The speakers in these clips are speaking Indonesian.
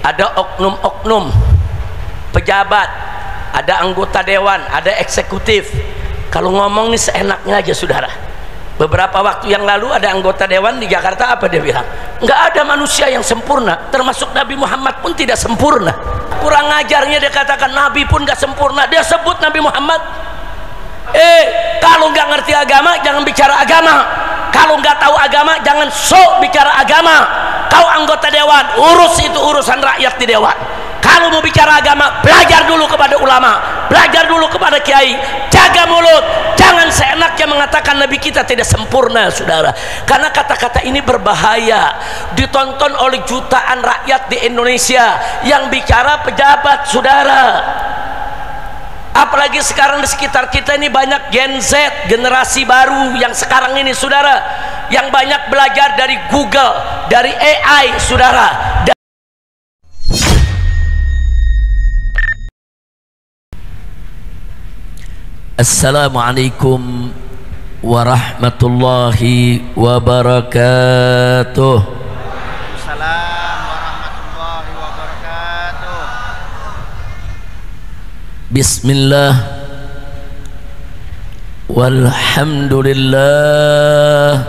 ada oknum-oknum pejabat, ada anggota dewan, ada eksekutif. Kalau ngomong nih seenaknya aja, saudara. Beberapa waktu yang lalu ada anggota dewan di Jakarta, apa dia bilang? Nggak ada manusia yang sempurna, termasuk Nabi Muhammad pun tidak sempurna. Kurang ajarnya dia katakan Nabi pun nggak sempurna, dia sebut Nabi Muhammad. Kalau nggak ngerti agama jangan bicara agama, kalau nggak tahu agama jangan sok bicara agama. Kau anggota dewan, urus itu urusan rakyat di dewan. Kalau mau bicara agama, belajar dulu kepada ulama, belajar dulu kepada kiai. Jaga mulut, jangan seenaknya mengatakan Nabi kita tidak sempurna, saudara. Karena kata-kata ini berbahaya, ditonton oleh jutaan rakyat di Indonesia yang bicara pejabat, saudara. Apalagi sekarang di sekitar kita ini banyak Gen Z, generasi baru yang sekarang ini, saudara, yang banyak belajar dari Google, dari AI, saudara. Assalamualaikum warahmatullahi wabarakatuh. Waalaikumsalam warahmatullahi wabarakatuh. Bismillah walhamdulillah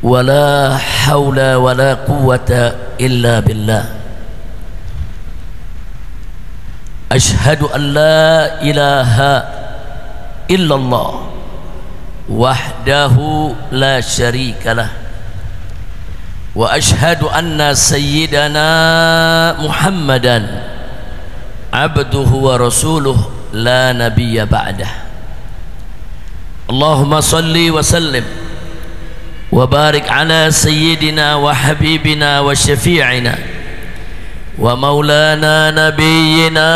wala hawla wala quwwata illa billah. Ashhadu an la ilaha illallah wahdahu la syarika lah, wa ashhadu anna sayyidana Muhammadan abduhu wa rasuluh la nabiyya ba'dah. Allahumma salli wa sallim wa barik ala sayyidina wa habibina wa syafi'ina wa maulana nabiyyina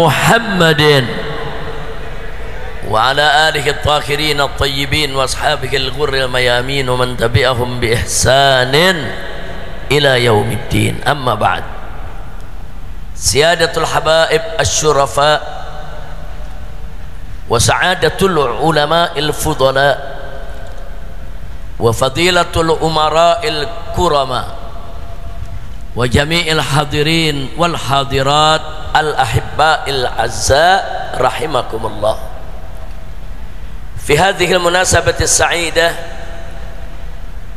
Muhammadin wa ala alihi at-tahirin at-tayyibin wa ashabihi al-ghurri al-mayamin wa man tabi'ahum bi ihsanin ila yaumiddin. Amma ba'd. Siyadatul habaib asy-syurafa wa sa'adatul ulama'il fudala wa fadilatul umara'il kurama wa jami'il hadirin wal hadirat al ahibba'il azza rahimakumullah. Fi hadhihi al munasabati as-sa'idah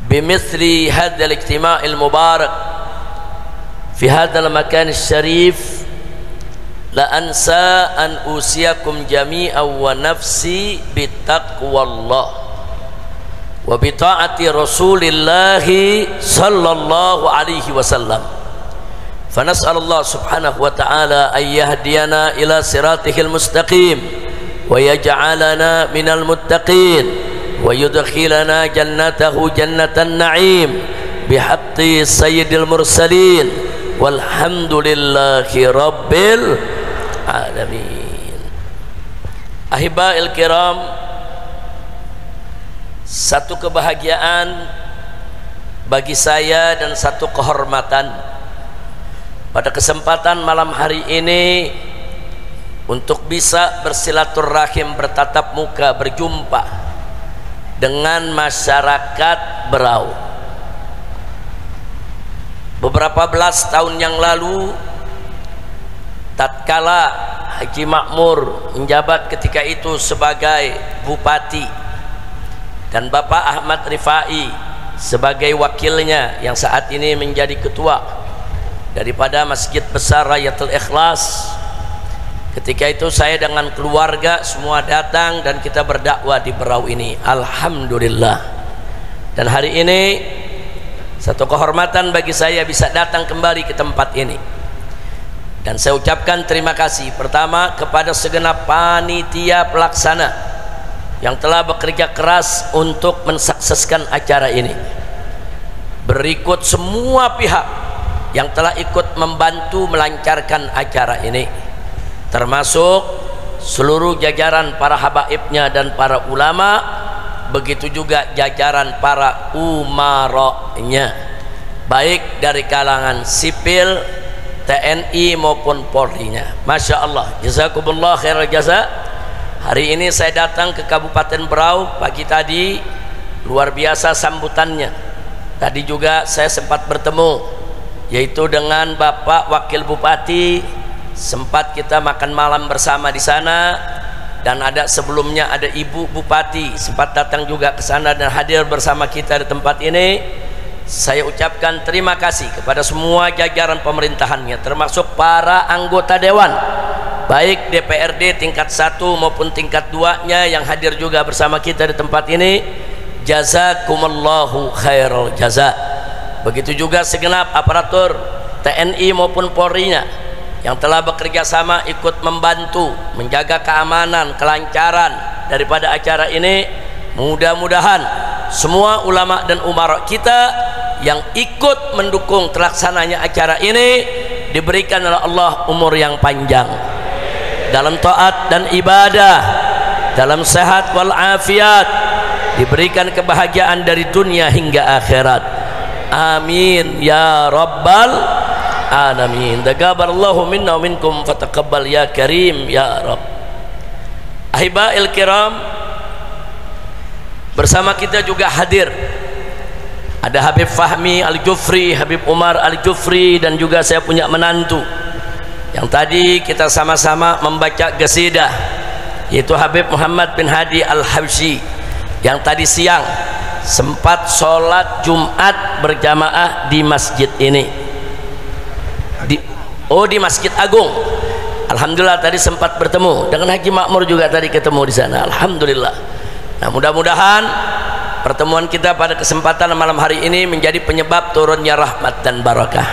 bimithli hadha al ijtima' al mubarak fi hadha al makan al-sharif la ansa an usiyakum jami'an wa nafsi bittaqwallah wa bi ta'ati Rasulillah sallallahu alaihi wasallam. Fa nas'alullah subhanahu wa ta'ala an yahdiyana ila siratihil mustaqim wa yaj'alana minal muttaqin wa yudkhilana jannatahu jannatan na'im bihaqqi sayyidil mursalin walhamdulillahi rabbil alamin. Ahiba'il kiram, satu kebahagiaan bagi saya dan satu kehormatan pada kesempatan malam hari ini untuk bisa bersilaturahim, bertatap muka, berjumpa dengan masyarakat Berau. Beberapa belas tahun yang lalu, tatkala Haji Makmur menjabat ketika itu sebagai bupati dan Bapak Ahmad Rifai sebagai wakilnya yang saat ini menjadi ketua daripada Masjid Besar Rayatul Ikhlas, ketika itu saya dengan keluarga semua datang dan kita berdakwah di Berau ini. Alhamdulillah. Dan hari ini satu kehormatan bagi saya bisa datang kembali ke tempat ini, dan saya ucapkan terima kasih pertama kepada segenap panitia pelaksana yang telah bekerja keras untuk mensukseskan acara ini. Berikut semua pihak yang telah ikut membantu melancarkan acara ini, termasuk seluruh jajaran para habaibnya dan para ulama, begitu juga jajaran para umaranya, baik dari kalangan sipil, TNI maupun Polri-nya. Masya Allah, jazakumullah khairal jaza. Hari ini saya datang ke Kabupaten Berau pagi tadi, luar biasa sambutannya. Tadi juga saya sempat bertemu, yaitu dengan Bapak Wakil Bupati. Sempat kita makan malam bersama di sana, dan ada sebelumnya ada Ibu Bupati sempat datang juga ke sana dan hadir bersama kita di tempat ini. Saya ucapkan terima kasih kepada semua jajaran pemerintahannya, termasuk para anggota dewan, baik DPRD tingkat 1 maupun tingkat 2-nya yang hadir juga bersama kita di tempat ini. Jazakumullahu khairal jaza. Begitu juga segenap aparatur TNI maupun Polri-nya yang telah bekerja sama ikut membantu menjaga keamanan, kelancaran daripada acara ini. Mudah-mudahan semua ulama dan umara kita yang ikut mendukung terlaksananya acara ini diberikan oleh Allah umur yang panjang dalam taat dan ibadah, dalam sehat wal afiat, diberikan kebahagiaan dari dunia hingga akhirat. Amin ya rabbal alamin. Taqabbalallahu minna wa minkum fataqabbal ya karim ya rabb. Ahibail kiram, bersama kita juga hadir ada Habib Fahmi Al-Jufri, Habib Umar Al-Jufri, dan juga saya punya menantu yang tadi kita sama-sama membaca qasidah, yaitu Habib Muhammad bin Hadi Al-Habsyi, yang tadi siang sempat sholat Jumat berjamaah di masjid ini, di Masjid Agung. Alhamdulillah tadi sempat bertemu dengan Haji Makmur juga, tadi ketemu di sana. Alhamdulillah. Nah, mudah-mudahan pertemuan kita pada kesempatan malam hari ini menjadi penyebab turunnya rahmat dan barakah.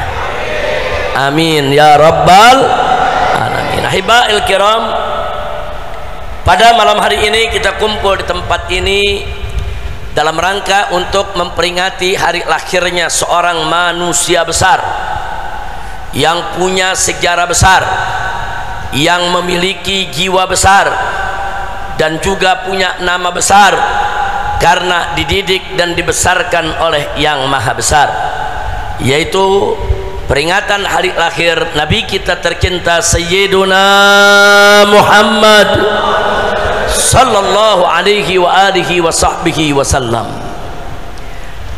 Amin ya rabbal alamin. Ahibail kiram, pada malam hari ini kita kumpul di tempat ini dalam rangka untuk memperingati hari lahirnya seorang manusia besar yang punya sejarah besar, yang memiliki jiwa besar, dan juga punya nama besar karena dididik dan dibesarkan oleh Yang Maha Besar, yaitu peringatan hari lahir Nabi kita tercinta Sayyiduna Muhammad sallallahu alaihi wa alihi wa sahbihi wasallam.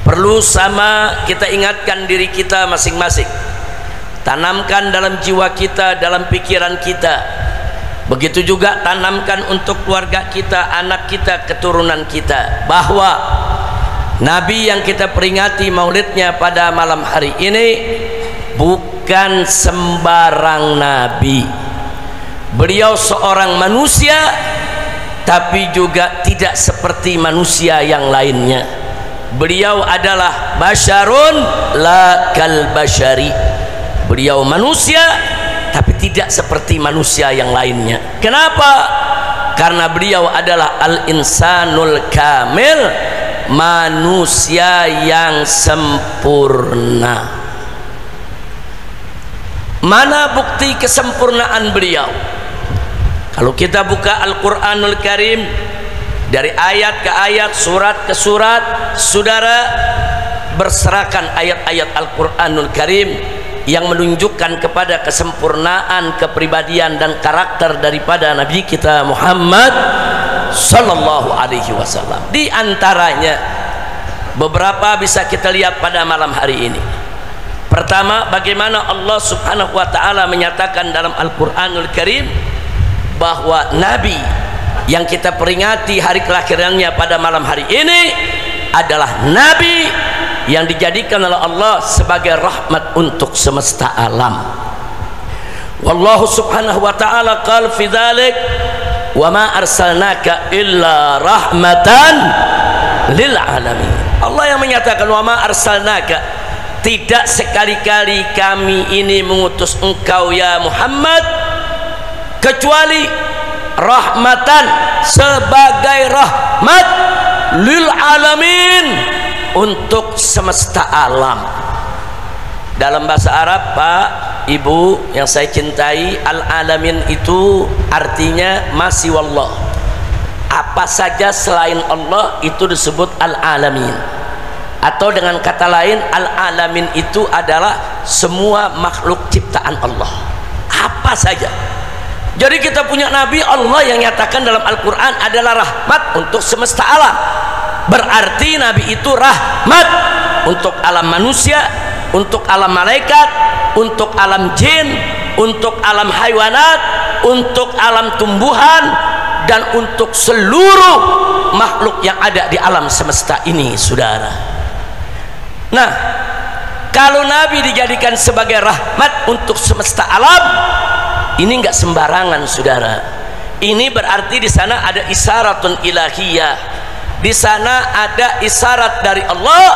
Perlu sama kita ingatkan diri kita masing-masing, tanamkan dalam jiwa kita, dalam pikiran kita. Begitu juga tanamkan untuk keluarga kita, anak kita, keturunan kita, bahwa Nabi yang kita peringati maulidnya pada malam hari ini bukan sembarang Nabi. Beliau seorang manusia, tapi juga tidak seperti manusia yang lainnya. Beliau adalah basyarun la kal basyari. Beliau manusia tapi tidak seperti manusia yang lainnya. Kenapa? Karena beliau adalah al-insanul kamil, manusia yang sempurna. Mana bukti kesempurnaan beliau? Kalau kita buka Al-Quranul Karim, dari ayat ke ayat, surat ke surat, saudara berserakan ayat-ayat Al-Quranul Karim yang menunjukkan kepada kesempurnaan kepribadian dan karakter daripada Nabi kita Muhammad sallallahu alaihi wasallam. Di antaranya beberapa bisa kita lihat pada malam hari ini. Pertama, bagaimana Allah subhanahu wa ta'ala menyatakan dalam Al-Quranul Karim bahwa Nabi yang kita peringati hari kelahirannya pada malam hari ini adalah Nabi yang dijadikan oleh Allah sebagai rahmat untuk semesta alam. Wallahu subhanahu wa ta'ala qala fi dzalik wa ma arsalnaka illa rahmatan lil alamin. Allah yang menyatakan wa ma arsalnaka, tidak sekali-kali kami ini mengutus engkau ya Muhammad kecuali rahmatan, sebagai rahmat lil alamin, untuk semesta alam. Dalam bahasa Arab, Pak, Ibu yang saya cintai, al-alamin itu artinya masih wallah. Apa saja selain Allah itu disebut al-alamin. Atau dengan kata lain, al-alamin itu adalah semua makhluk ciptaan Allah, apa saja. Jadi kita punya Nabi Allah yang nyatakan dalam Al-Quran adalah rahmat untuk semesta alam. Berarti Nabi itu rahmat untuk alam manusia, untuk alam malaikat, untuk alam jin, untuk alam haywanat, untuk alam tumbuhan, dan untuk seluruh makhluk yang ada di alam semesta ini, saudara. Nah, kalau Nabi dijadikan sebagai rahmat untuk semesta alam, ini enggak sembarangan, saudara. Ini berarti di sana ada isyaratun ilahiyah. Di sana ada isyarat dari Allah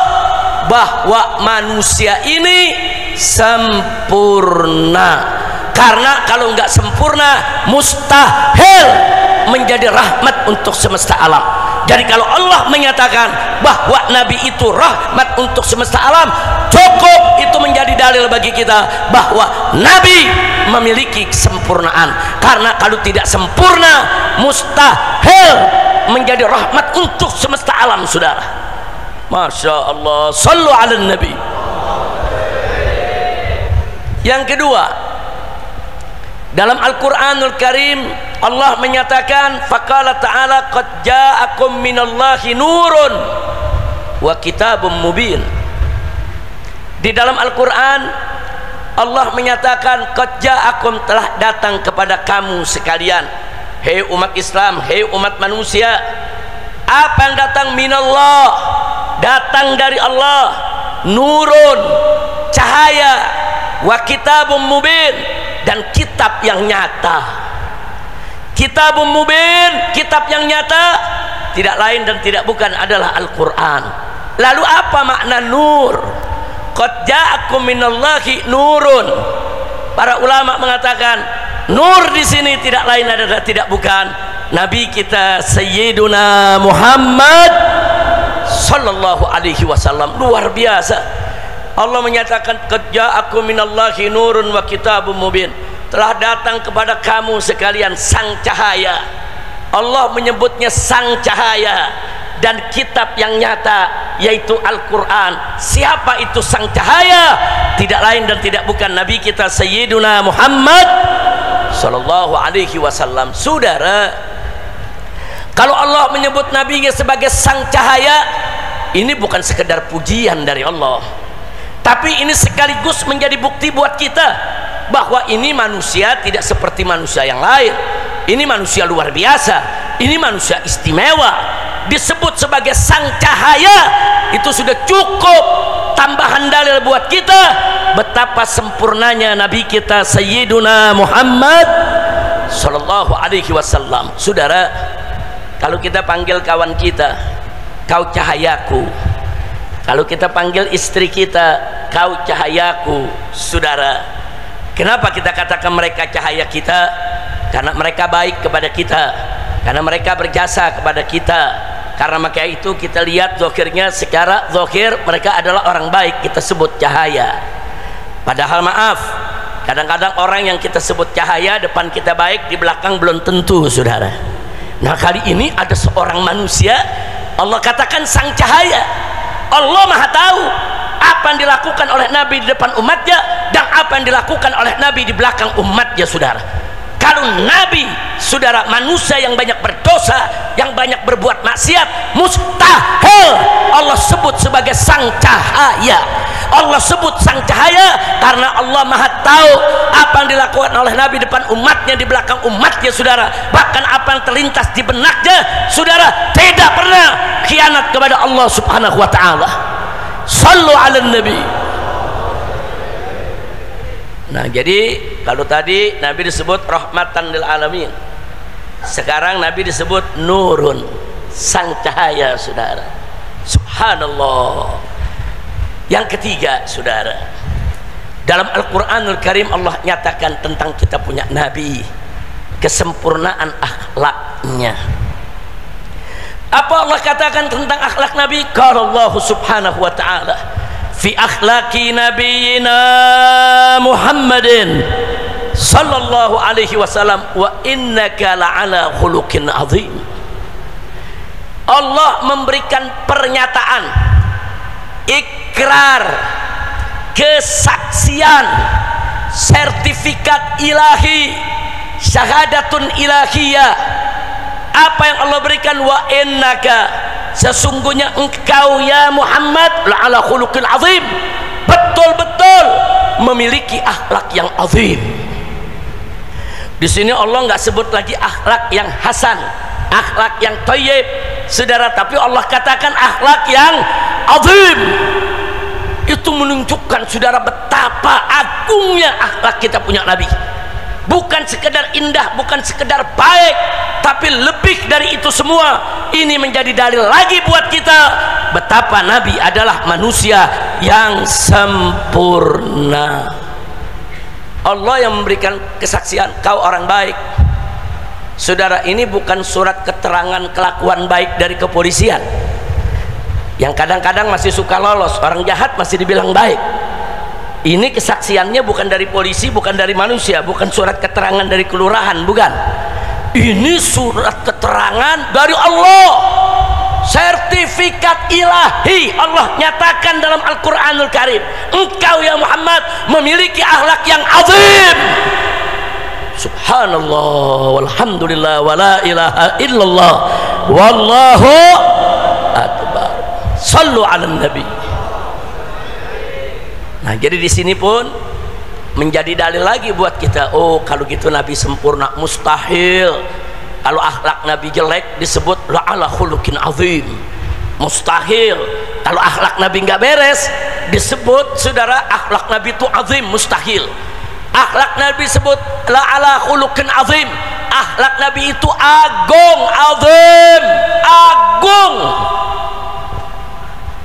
bahwa manusia ini sempurna. Karena kalau enggak sempurna, mustahil menjadi rahmat untuk semesta alam. Jadi kalau Allah menyatakan bahwa Nabi itu rahmat untuk semesta alam, cukup itu menjadi dalil bagi kita bahwa Nabi memiliki kesempurnaan. Karena kalau tidak sempurna, mustahil menjadi rahmat untuk semesta alam, saudara. Masya Allah, sallu ala Nabi. Yang kedua, dalam Al-Quranul Karim Allah menyatakan, faqala ta'ala qad ja'akum minallahi nurun wa kitabun mubin. Di dalam Al-Quran Allah menyatakan, qad ja'akum, telah datang kepada kamu sekalian, hei umat Islam, hei umat manusia. Apa yang datang? Minallah, datang dari Allah. Nurun, cahaya, wa kitabun mubin, dan kitab yang nyata. Kitabun mubin, kitab yang nyata, tidak lain dan tidak bukan adalah Al-Quran. Lalu apa makna nur? Qad ja'akum minallahi nurun. Para ulama mengatakan nur di sini tidak lain adalah tidak bukan Nabi kita Sayyiduna Muhammad sallallahu alaihi wasallam. Luar biasa. Allah menyatakan qad ja'akum minallahi nurun wa kitabun mubin. Telah datang kepada kamu sekalian sang cahaya. Allah menyebutnya sang cahaya dan kitab yang nyata, yaitu Al-Quran. Siapa itu sang cahaya? Tidak lain dan tidak bukan Nabi kita Sayyiduna Muhammad sallallahu alaihi wasallam. Saudara, kalau Allah menyebut Nabinya sebagai sang cahaya, ini bukan sekedar pujian dari Allah, tapi ini sekaligus menjadi bukti buat kita bahwa ini manusia tidak seperti manusia yang lain. Ini manusia luar biasa, ini manusia istimewa. Disebut sebagai sang cahaya, itu sudah cukup tambahan dalil buat kita betapa sempurnanya Nabi kita Sayyiduna Muhammad sallallahu alaihi wasallam. Saudara, kalau kita panggil kawan kita, kau cahayaku. Kalau kita panggil istri kita, kau cahayaku. Saudara, kenapa kita katakan mereka cahaya kita? Karena mereka baik kepada kita, karena mereka berjasa kepada kita. Karena maka itu kita lihat zahirnya, secara zahir mereka adalah orang baik, kita sebut cahaya. Padahal maaf, kadang-kadang orang yang kita sebut cahaya depan kita baik, di belakang belum tentu, saudara. Nah, kali ini ada seorang manusia Allah katakan sang cahaya. Allah maha tahu apa yang dilakukan oleh Nabi di depan umatnya dan apa yang dilakukan oleh Nabi di belakang umatnya, saudara. Kalau Nabi, saudara, manusia yang banyak berdosa, yang banyak berbuat maksiat, mustahil Allah sebut sebagai sang cahaya. Allah sebut sang cahaya karena Allah maha tahu apa yang dilakukan oleh Nabi depan umatnya, di belakang umatnya, saudara. Bahkan apa yang terlintas di benaknya, saudara, tidak pernah khianat kepada Allah subhanahu wa ta'ala. Sallu ala Nabi. Nah, jadi kalau tadi Nabi disebut rahmatan lil alamin, sekarang Nabi disebut nurun, sang cahaya, saudara. Subhanallah. Yang ketiga, saudara, dalam Al-Quranul Karim Allah nyatakan tentang kita punya Nabi, kesempurnaan akhlaknya. Apa Allah katakan tentang akhlak Nabi? Qala Allah subhanahu wa ta'ala fi akhlaqi nabiyina Muhammadin sallallahu alaihi wasallam wa innaka la'ala khuluqin azim. Allah memberikan pernyataan, ikrar, kesaksian, sertifikat ilahi, syahadatun ilahiyah. Apa yang Allah berikan? Wa innaka, sesungguhnya engkau ya Muhammad la'ala khuluqin azim, betul-betul memiliki akhlak yang azim. Di sini Allah nggak sebut lagi akhlak yang hasan, akhlak yang thayyib, saudara, tapi Allah katakan akhlak yang azim. Itu menunjukkan, saudara, betapa agungnya akhlak kita punya Nabi. Bukan sekedar indah, bukan sekedar baik, tapi lebih dari itu semua. Ini menjadi dalil lagi buat kita betapa Nabi adalah manusia yang sempurna. Allah yang memberikan kesaksian, kau orang baik. Saudara, ini bukan surat keterangan kelakuan baik dari kepolisian yang kadang-kadang masih suka lolos, orang jahat masih dibilang baik. Ini kesaksiannya bukan dari polisi, bukan dari manusia, bukan surat keterangan dari kelurahan, bukan. Ini surat keterangan dari Allah, sertifikat ilahi. Allah nyatakan dalam Al-Quranul Karim, engkau ya Muhammad memiliki akhlak yang azim. Subhanallah walhamdulillah wala ilaha illallah wallahu akbar. Sallu ala nabi. Nah, jadi di sini pun menjadi dalil lagi buat kita. Oh, kalau gitu Nabi sempurna, mustahil. Kalau akhlak Nabi jelek disebut la'ala khuluqin azim, mustahil. Kalau akhlak Nabi nggak beres disebut, saudara, akhlak Nabi itu azim, mustahil. Akhlak Nabi disebut la'ala khuluqin azim, akhlak Nabi itu agung, azim, agung.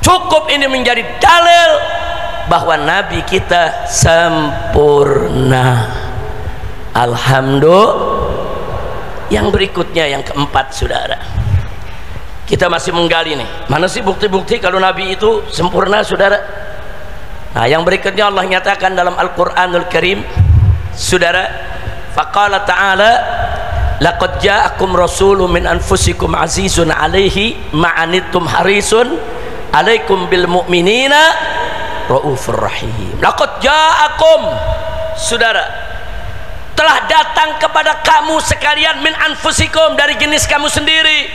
Cukup ini menjadi dalil bahwa Nabi kita sempurna. Alhamdulillah. Yang berikutnya, yang keempat, saudara, kita masih menggali nih, mana sih bukti-bukti kalau Nabi itu sempurna, saudara? Nah, yang berikutnya Allah nyatakan dalam Al-Quranul Karim, saudara, faqala ta'ala laqad ja'akum rasulun min anfusikum azizun alaihi ma'anittum harisun alaikum bil mu'minina raufur rahim. Laqad ja'akum, saudara, telah datang kepada kamu sekalian min anfusikum, dari jenis kamu sendiri.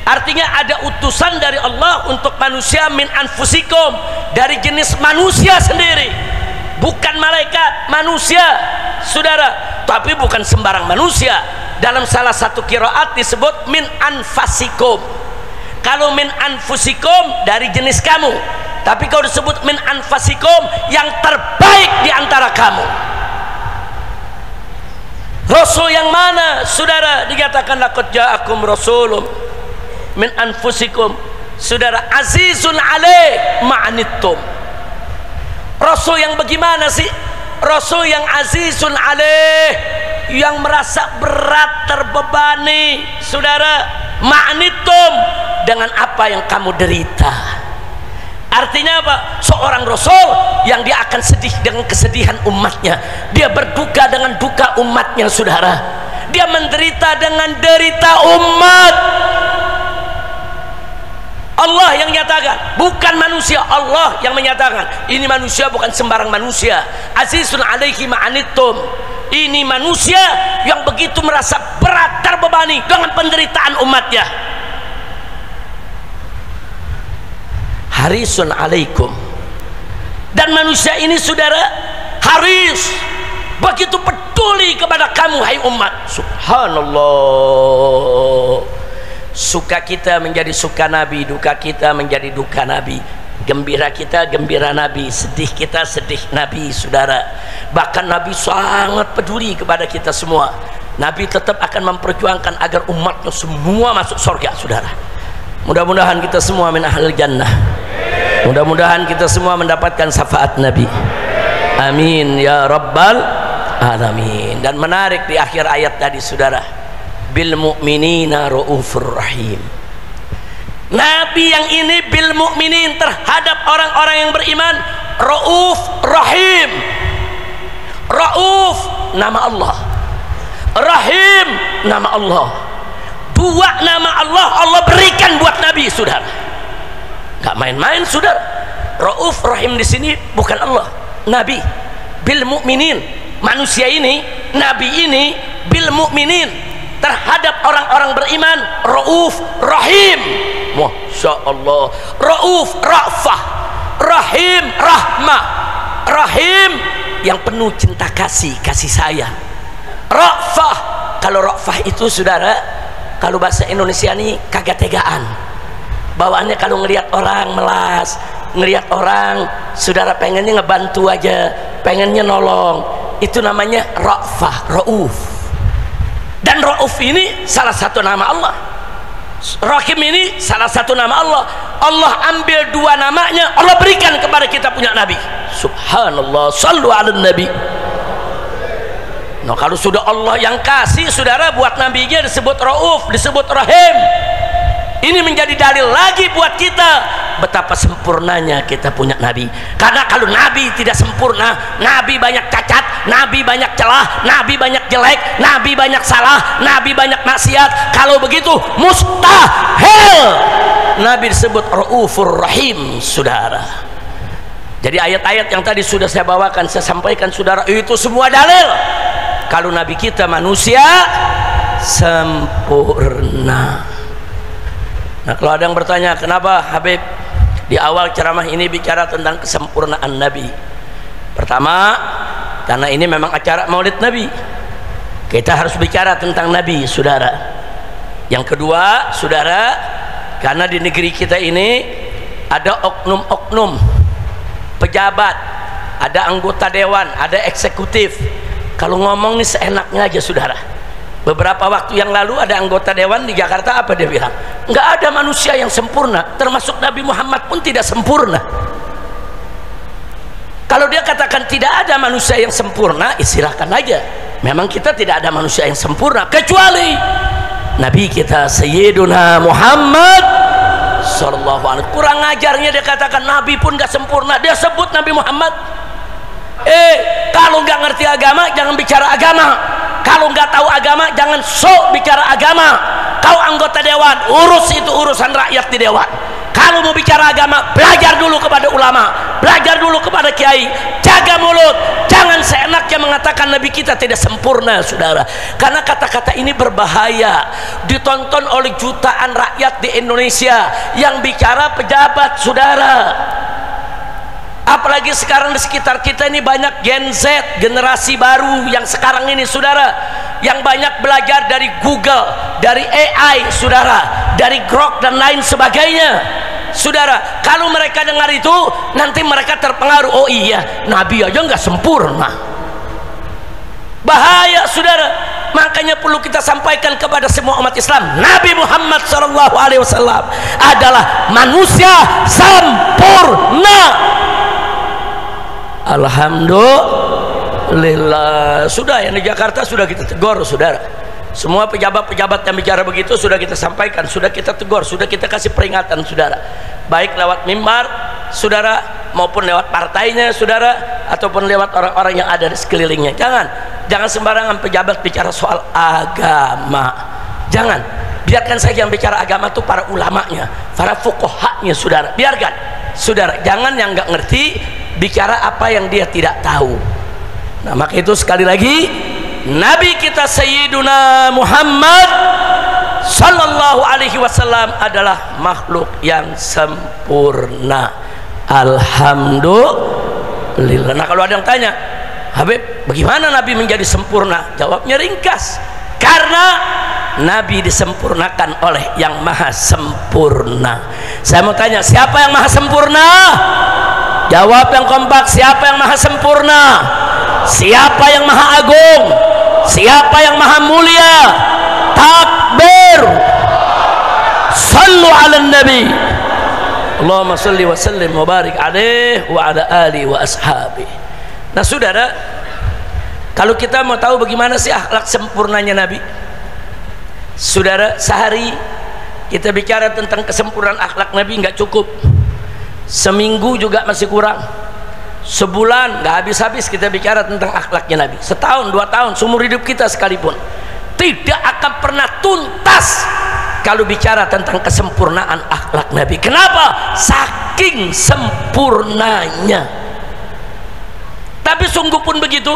Artinya ada utusan dari Allah untuk manusia min anfusikum, dari jenis manusia sendiri, bukan malaikat, manusia, saudara. Tapi bukan sembarang manusia. Dalam salah satu qiraat disebut min anfasikum. Kalau min anfusikum dari jenis kamu, tapi kalau disebut min anfasikum yang terbaik di antara kamu. Rasul yang mana, saudara? Dikatakan laqad ja'akum rasulun min anfusikum, saudara, azizun alaih ma'anittum. Rasul yang bagaimana sih? Rasul yang azizun alaih, yang merasa berat, terbebani, saudara, ma'anittum, dengan apa yang kamu derita. Artinya apa? Seorang Rasul yang dia akan sedih dengan kesedihan umatnya, dia berduka dengan duka umatnya, saudara, dia menderita dengan derita umat. Allah yang nyatakan, bukan manusia. Allah yang menyatakan, ini manusia bukan sembarang manusia. Azizun alaihi ma'anittum, ini manusia yang begitu merasa berat, terbebani dengan penderitaan umatnya. Harisun alaikum, dan manusia ini, saudara, haris, begitu peduli kepada kamu, hai umat. Subhanallah. Suka kita menjadi suka Nabi, duka kita menjadi duka Nabi, gembira kita gembira Nabi, sedih kita sedih Nabi, saudara. Bahkan Nabi sangat peduli kepada kita semua. Nabi tetap akan memperjuangkan agar umatnya semua masuk surga, saudara. Mudah-mudahan kita semua min ahlil jannah, mudah-mudahan kita semua mendapatkan syafaat Nabi, amin ya rabbal alamin. Dan menarik di akhir ayat tadi, saudara, bil mu'minina raufur rahim. Nabi yang ini bil mu'minin, terhadap orang-orang yang beriman, rauf rahim. Rauf nama Allah, rahim nama Allah. Dua nama Allah Allah berikan buat Nabi, saudara. Gak main-main, saudara. Rauf rahim di sini bukan Allah, Nabi. Bil mu'minin, manusia ini, Nabi ini bil mu'minin, terhadap orang-orang beriman, rauf rahim. Wah, Masya Allah. Rauf, ra'fah, rahim, rahmah. Rahim yang penuh cinta kasih, kasih sayang. Ra'fah, kalau ra'fah itu saudara, kalau bahasa Indonesia ini kagak tegaan. Bawaannya kalau ngelihat orang melas, ngelihat orang saudara pengennya ngebantu aja, pengennya nolong, itu namanya ra'fah, rauf. Dan rauf ini salah satu nama Allah. Rahim ini salah satu nama Allah. Allah ambil dua namanya, Allah berikan kepada kita punya Nabi. Subhanallah, sallu ala Nabi. Nah, kalau sudah Allah yang kasih saudara, buat nabinya disebut rauf, disebut rahim. Ini menjadi dalil lagi buat kita betapa sempurnanya kita punya nabi. Karena kalau nabi tidak sempurna, nabi banyak cacat, nabi banyak celah, nabi banyak jelek, nabi banyak salah, nabi banyak maksiat. Kalau begitu mustahil nabi disebut raufur rahim, saudara. Jadi ayat-ayat yang tadi sudah saya bawakan, saya sampaikan saudara, itu semua dalil kalau nabi kita manusia sempurna. Nah, kalau ada yang bertanya, kenapa Habib di awal ceramah ini bicara tentang kesempurnaan Nabi? Pertama, karena ini memang acara Maulid Nabi, kita harus bicara tentang Nabi, saudara. Yang kedua, saudara, karena di negeri kita ini ada oknum-oknum pejabat, ada anggota dewan, ada eksekutif. Kalau ngomong nih seenaknya aja, saudara. Beberapa waktu yang lalu ada anggota dewan di Jakarta, apa dia bilang? Nggak ada manusia yang sempurna, termasuk Nabi Muhammad pun tidak sempurna. Kalau dia katakan tidak ada manusia yang sempurna, silahkan aja. Memang kita tidak ada manusia yang sempurna, kecuali Nabi kita Sayyiduna Muhammad sallallahu alaihi wasallam. Kurang ajarnya dia katakan Nabi pun nggak sempurna, dia sebut Nabi Muhammad. Kalau nggak ngerti agama jangan bicara agama. Kalau nggak tahu agama jangan sok bicara agama. Kau anggota dewan, urus itu urusan rakyat di dewan. Kalau mau bicara agama, belajar dulu kepada ulama, belajar dulu kepada kiai. Jaga mulut, jangan seenaknya mengatakan Nabi kita tidak sempurna, saudara. Karena kata-kata ini berbahaya, ditonton oleh jutaan rakyat di Indonesia yang bicara pejabat, saudara. Apalagi sekarang di sekitar kita ini banyak Gen Z, generasi baru yang sekarang ini, saudara, yang banyak belajar dari Google, dari AI, saudara, dari Grok dan lain sebagainya, saudara. Kalau mereka dengar itu, nanti mereka terpengaruh. Oh iya, Nabi aja nggak sempurna. Bahaya, saudara. Makanya perlu kita sampaikan kepada semua umat Islam, Nabi Muhammad SAW adalah manusia sempurna. Alhamdulillah. Sudah yang di Jakarta sudah kita tegur, saudara. Semua pejabat-pejabat yang bicara begitu sudah kita sampaikan, sudah kita tegur, sudah kita kasih peringatan, saudara. Baik lewat mimbar, saudara, maupun lewat partainya, saudara, ataupun lewat orang-orang yang ada di sekelilingnya. Jangan sembarangan pejabat bicara soal agama. Jangan. Biarkan saja yang bicara agama itu para ulamanya, para fuqahanya, saudara. Biarkan, saudara. Jangan yang nggak ngerti bicara apa yang dia tidak tahu. Nah, maka itu sekali lagi, Nabi kita Sayyiduna Muhammad sallallahu alaihi wasallam adalah makhluk yang sempurna. Alhamdulillah. Nah, kalau ada yang tanya, Habib, bagaimana Nabi menjadi sempurna? Jawabnya ringkas, karena Nabi disempurnakan oleh yang maha sempurna. Saya mau tanya, siapa yang maha sempurna? Jawab yang kompak, siapa yang maha sempurna? Siapa yang maha agung? Siapa yang maha mulia? Takbir. Sallu ala nabi. Allahumma salli wa sallim wa barik alaihi wa ala alihi wa ashabihi. Nah, saudara, kalau kita mau tahu bagaimana sih akhlak sempurnanya Nabi, saudara, sehari kita bicara tentang kesempurnaan akhlak Nabi nggak cukup. Seminggu juga masih kurang. Sebulan nggak habis-habis kita bicara tentang akhlaknya Nabi. Setahun, 2 tahun, seumur hidup kita sekalipun tidak akan pernah tuntas kalau bicara tentang kesempurnaan akhlak Nabi. Kenapa? Saking sempurnanya. Tapi sungguh pun begitu,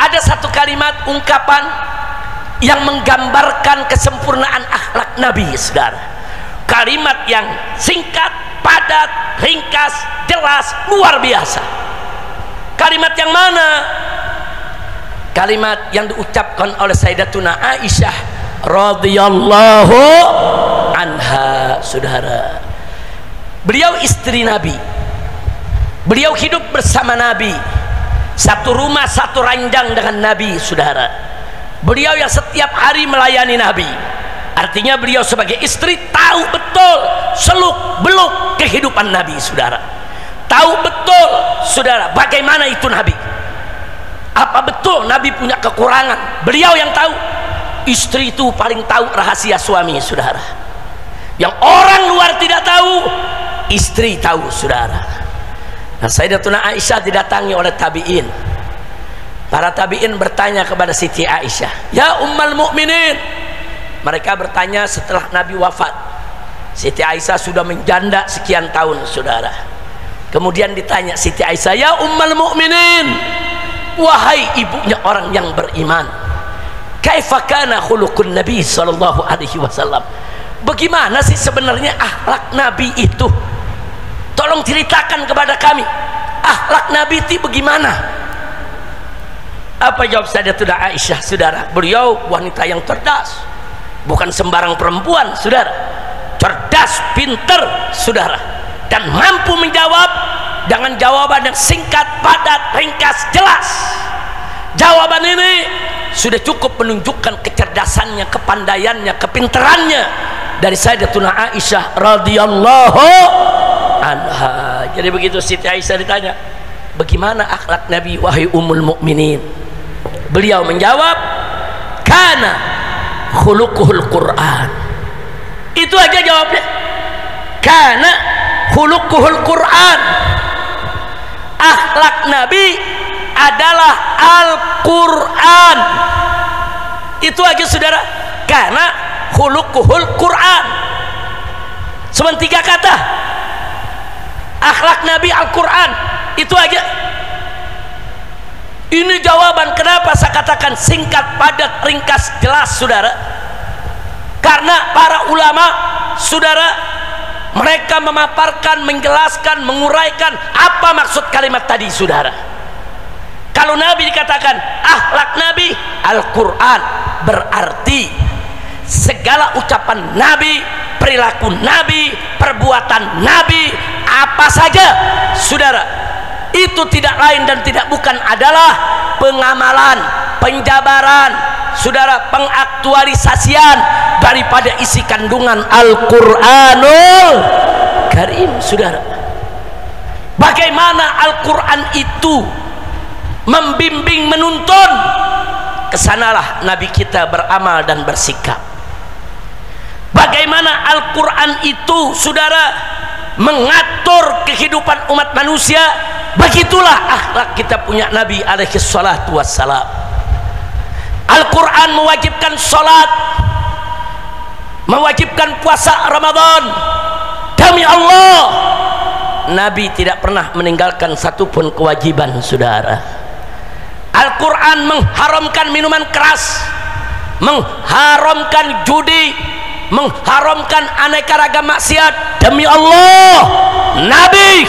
ada satu kalimat ungkapan yang menggambarkan kesempurnaan akhlak Nabi, saudara. Kalimat yang singkat, padat, ringkas, jelas, luar biasa. Kalimat yang mana? Kalimat yang diucapkan oleh Sayyidatuna Aisyah radhiyallahu anha. Saudara, beliau istri Nabi, beliau hidup bersama Nabi, satu rumah satu ranjang dengan Nabi. Saudara, beliau yang setiap hari melayani Nabi. Artinya beliau sebagai istri tahu betul seluk beluk kehidupan Nabi. Saudara, tahu betul saudara bagaimana itu Nabi. Apa betul Nabi punya kekurangan? Beliau yang tahu. Istri itu paling tahu rahasia suami. Saudara, yang orang luar tidak tahu, istri tahu. Saudara, nah, Sayyidatuna Aisyah didatangi oleh tabi'in. Para tabi'in bertanya kepada Siti Aisyah, ya Ummul Mukminin. Mereka bertanya setelah Nabi wafat. Siti Aisyah sudah menjanda sekian tahun. Saudara, kemudian ditanya Siti Aisyah, ya Ummul Mukminin, wahai ibunya orang yang beriman, kaifa kana khuluqun Nabi sallallahu alaihi wasallam, bagaimana sih sebenarnya akhlak Nabi itu? Tolong ceritakan kepada kami, akhlak Nabi itu bagaimana? Apa jawab Sayyidatuna Aisyah? Saudara, beliau wanita yang cerdas, bukan sembarang perempuan. Saudara, cerdas, pinter. Saudara, dan mampu menjawab dengan jawaban yang singkat, padat, ringkas, jelas. Jawaban ini sudah cukup menunjukkan kecerdasannya, kepandaiannya, kepinterannya dari Sayyidatuna Aisyah radhiyallahu anha. Jadi begitu Siti Aisyah ditanya, bagaimana akhlak Nabi wahai Ummul Mukminin? Beliau menjawab, kana khuluquhul Quran. Itu aja jawabnya, kana khuluquhul Quran. Akhlak Nabi adalah Al-Quran. Itu aja saudara, karena khuluquhul Quran. Cuma 3 kata, akhlak Nabi Al-Quran. Itu aja. Ini jawaban kenapa saya katakan singkat, padat, ringkas, jelas. Saudara, karena para ulama, saudara, mereka memaparkan, menjelaskan, menguraikan apa maksud kalimat tadi. Saudara, kalau Nabi dikatakan akhlak Nabi Al-Quran, berarti segala ucapan Nabi, perilaku Nabi, perbuatan Nabi, apa saja saudara, itu tidak lain dan tidak bukan adalah pengamalan, penjabaran, saudara, pengaktualisasian daripada isi kandungan Al-Quranul Karim. Saudara, bagaimana Al-Quran itu membimbing, menuntun, kesanalah Nabi kita beramal dan bersikap. Bagaimana Al-Quran itu saudara mengatur kehidupan umat manusia, begitulah akhlak kita punya Nabi alaihi salatu wassalam. Al-Quran mewajibkan salat, mewajibkan puasa Ramadan. Demi Allah, Nabi tidak pernah meninggalkan satupun kewajiban. Saudara, Al-Quran mengharamkan minuman keras, mengharamkan judi, mengharamkan aneka ragam maksiat. Demi Allah, Nabi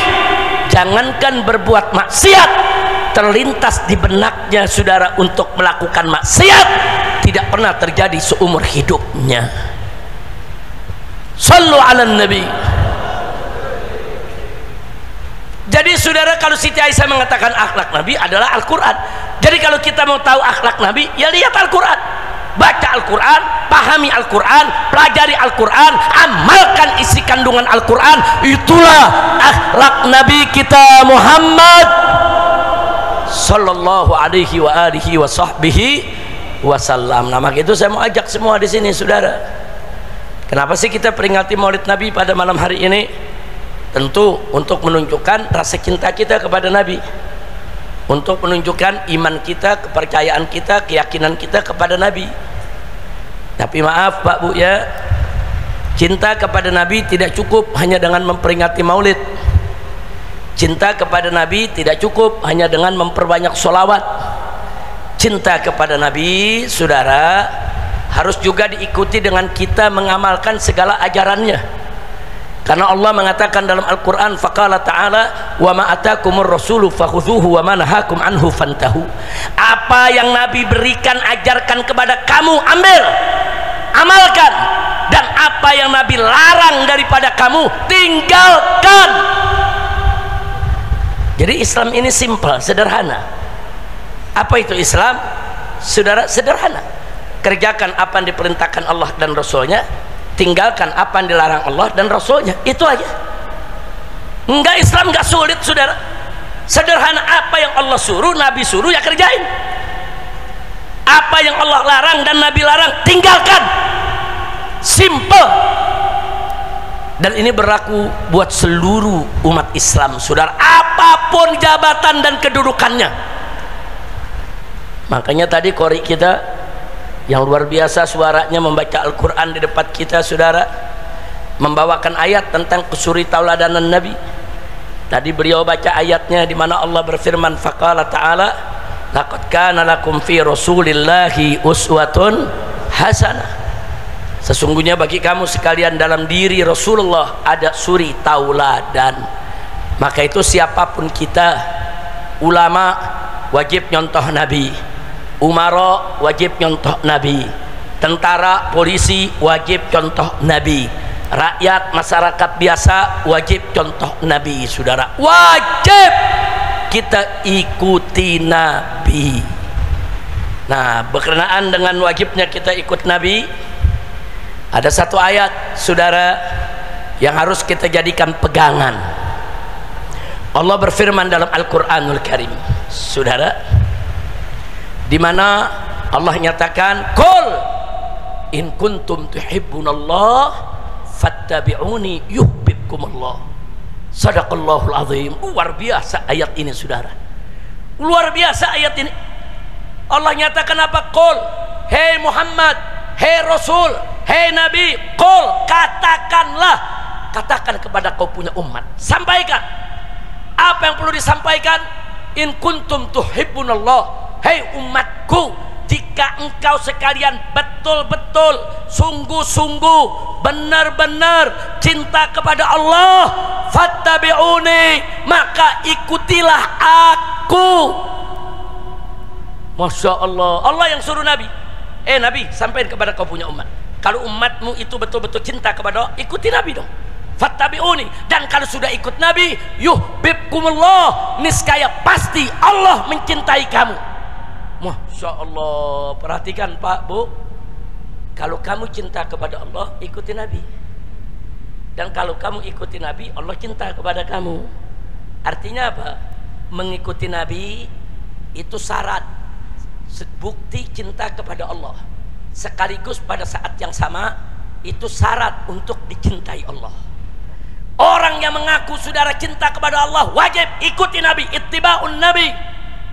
jangankan berbuat maksiat, terlintas di benaknya saudara untuk melakukan maksiat tidak pernah terjadi seumur hidupnya. Sallu ala Nabi. Jadi saudara, kalau Siti Aisyah mengatakan akhlak Nabi adalah Al-Quran, jadi kalau kita mau tahu akhlak Nabi, ya lihat Al-Quran, baca Al-Quran, pahami Al-Quran, pelajari Al-Quran, amalkan isi kandungan Al-Quran. Itulah akhlak Nabi kita Muhammad sallallahu alaihi wa alihi wa sahbihi wasallam. Nah, maka itu saya mau ajak semua di sini saudara, kenapa sih kita peringati Maulid Nabi pada malam hari ini? Tentu untuk menunjukkan rasa cinta kita kepada Nabi, untuk menunjukkan iman kita, kepercayaan kita, keyakinan kita kepada Nabi. Tapi maaf Pak Bu ya, cinta kepada Nabi tidak cukup hanya dengan memperingati Maulid. Cinta kepada Nabi tidak cukup hanya dengan memperbanyak sholawat. Cinta kepada Nabi saudara harus juga diikuti dengan kita mengamalkan segala ajarannya. Karena Allah mengatakan dalam Al-Quran, faqala ta'ala wa ma atakumur rasulu fakhudhuhu wa ma nahakum anhu fantahu. Apa yang Nabi berikan, ajarkan kepada kamu, ambil, amalkan. Dan apa yang Nabi larang daripada kamu, tinggalkan. Jadi Islam ini simple, sederhana. Apa itu Islam? Saudara, sederhana. Kerjakan apa yang diperintahkan Allah dan Rasulnya, tinggalkan apa yang dilarang Allah dan Rasulnya. Itu aja. Enggak, Islam enggak sulit, saudara. Sederhana. Apa yang Allah suruh, Nabi suruh, ya kerjain. Apa yang Allah larang dan Nabi larang, tinggalkan. Simple. Dan ini berlaku buat seluruh umat Islam, saudara, apapun jabatan dan kedudukannya. Makanya tadi qori kita yang luar biasa suaranya membaca Al-Quran di depan kita, saudara, membawakan ayat tentang kesuri tauladanan Nabi. Tadi beliau baca ayatnya di mana Allah berfirman, faqala ta'ala laqad kana lakum fi rasulillahi uswatun hasanah. Sesungguhnya bagi kamu sekalian dalam diri Rasulullah ada suri tauladan. Maka itu siapapun kita, ulama wajib nyontoh Nabi, umara wajib nyontoh Nabi, tentara, polisi wajib contoh Nabi, rakyat masyarakat biasa wajib contoh Nabi, saudara. Wajib kita ikuti Nabi. Nah, berkenaan dengan wajibnya kita ikut Nabi, ada satu ayat, saudara, yang harus kita jadikan pegangan. Allah berfirman dalam Al-Quranul Karim, saudara, di mana Allah nyatakan, qul in kuntum tuhibbunallah fattabi'uni yuhibbukumullah. Sadaqallahul azim. Luar biasa ayat ini, saudara. Luar biasa ayat ini. Allah nyatakan apa? Qul, hei Muhammad, hei Rasul, hei Nabi, qul, katakanlah, katakan kepada kau punya umat, sampaikan. Apa yang perlu disampaikan? In kuntum tuhibbunallah, hei umatku, jika engkau sekalian betul-betul, sungguh-sungguh, benar-benar cinta kepada Allah, fattabi'uni, maka ikutilah aku. Masya Allah. Allah yang suruh Nabi, Nabi, sampaikan kepada kau punya umat, kalau umatmu itu betul-betul cinta kepada Allah, ikuti Nabi dong, fattabi'uni. Dan kalau sudah ikut Nabi, yuhibbukumullah, niscaya pasti Allah mencintai kamu. Masya Allah. Perhatikan Pak, Bu, kalau kamu cinta kepada Allah, ikuti Nabi. Dan kalau kamu ikuti Nabi, Allah cinta kepada kamu. Artinya apa? Mengikuti Nabi itu syarat, bukti cinta kepada Allah, sekaligus pada saat yang sama itu syarat untuk dicintai Allah. Orang yang mengaku saudara cinta kepada Allah wajib ikuti Nabi, ittiba'un Nabi,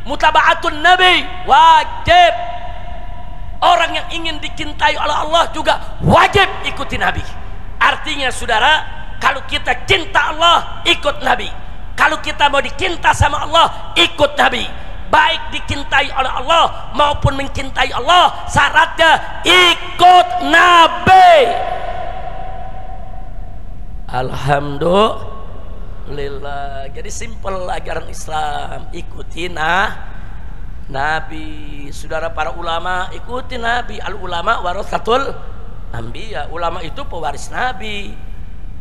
mutaba'atun Nabi, wajib. Orang yang ingin dicintai oleh Allah juga wajib ikuti Nabi. Artinya saudara, kalau kita cinta Allah, ikut Nabi. Kalau kita mau dicinta sama Allah, ikut Nabi. Baik dicintai oleh Allah maupun mencintai Allah, syaratnya ikut Nabi. Alhamdulillah. Jadi simple ajaran Islam, ikuti Nabi. Saudara, para ulama ikuti Nabi. Al ulama warasatul anbiya, ulama itu pewaris Nabi.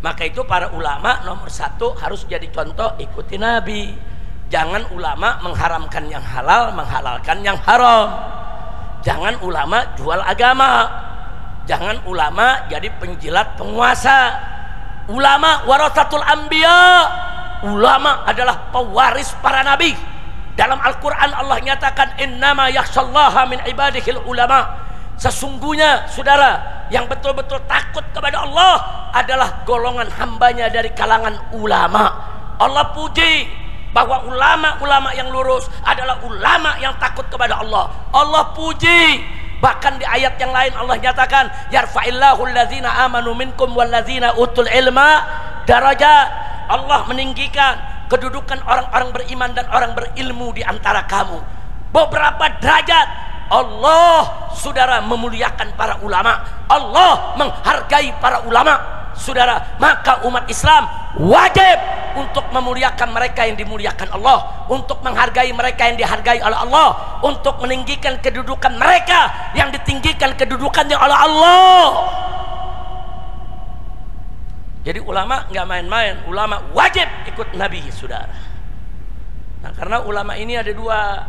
Maka itu para ulama nomor satu harus jadi contoh, ikuti Nabi. Jangan ulama mengharamkan yang halal, menghalalkan yang haram. Jangan ulama jual agama. Jangan ulama jadi penjilat penguasa. Ulama warasatul anbiya, ulama adalah pewaris para nabi. Dalam Al-Quran Allah nyatakan, innama yakhshallaha min ibadihil ulama. Sesungguhnya saudara, yang betul-betul takut kepada Allah adalah golongan hambanya dari kalangan ulama. Allah puji bahwa ulama-ulama yang lurus adalah ulama yang takut kepada Allah. Allah puji. Bahkan di ayat yang lain Allah nyatakan, yarfa'illahu allazina amanu minkum wallazina utul ilma darajat. Allah meninggikan kedudukan orang-orang beriman dan orang berilmu di antara kamu beberapa derajat. Allah saudara memuliakan para ulama, Allah menghargai para ulama. saudara, maka umat Islam wajib untuk memuliakan mereka yang dimuliakan Allah, untuk menghargai mereka yang dihargai oleh Allah, untuk meninggikan kedudukan mereka yang ditinggikan kedudukannya oleh Allah. Jadi ulama nggak main-main, ulama wajib ikut Nabi, saudara. Nah, karena ulama ini ada dua,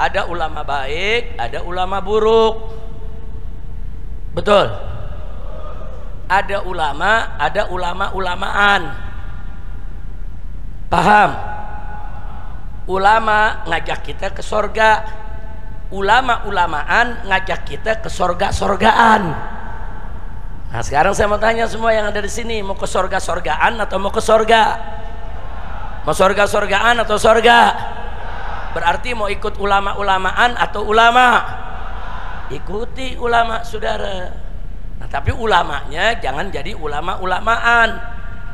ada ulama baik, ada ulama buruk, betul? Ada ulama, ada ulama-ulamaan, paham? Ulama ngajak kita ke sorga, ulama-ulamaan ngajak kita ke sorga-sorgaan. Nah, sekarang saya mau tanya semua yang ada di sini, mau ke sorga-sorgaan atau mau ke sorga? Mau sorga-sorgaan atau sorga? Berarti mau ikut ulama-ulamaan atau ulama? Ikuti ulama, saudara. Nah, tapi ulamanya jangan jadi ulama-ulamaan,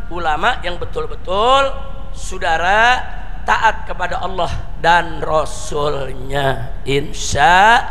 ulama yang betul-betul saudara taat kepada Allah dan Rasulnya, insya